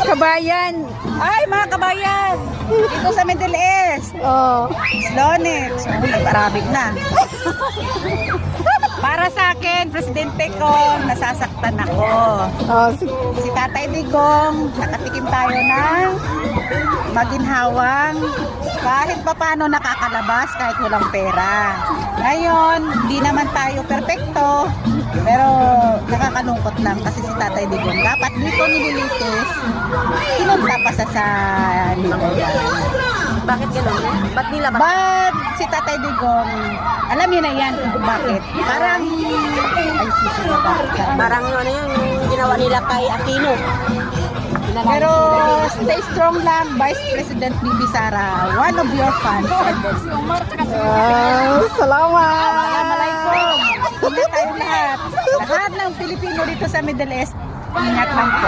Kabayan. Ay, mga kabayan! Dito sa Middle East. Oh. Slonix. Nag-Arabic na. Para sa akin, presidente ko, nasasaktan ako. Oh, Si Tatay Digong, nakatikim tayo ng maginhawang kahit pa paano nakakalabas kahit walang pera. Ngayon, di naman tayo perpekto, pero nakakalungkot lang kasi si Tatay Digong dapat dito nililitis, pinunta pa sa Ligayan. bakit gano'n? Ba't nila ba? But si Tatay Digong, alam niyo na yan kung bakit. Parang, ay sisi na bakit. Parang ano yun, yung ginawa nila kay Aquino. Pero stay strong lang, Vice President Bibi Sara, one of your fans. Salamat! Assalamualaikum. Ingat tayo lahat. Lahat ng Pilipino dito sa Middle East, ingat lang po.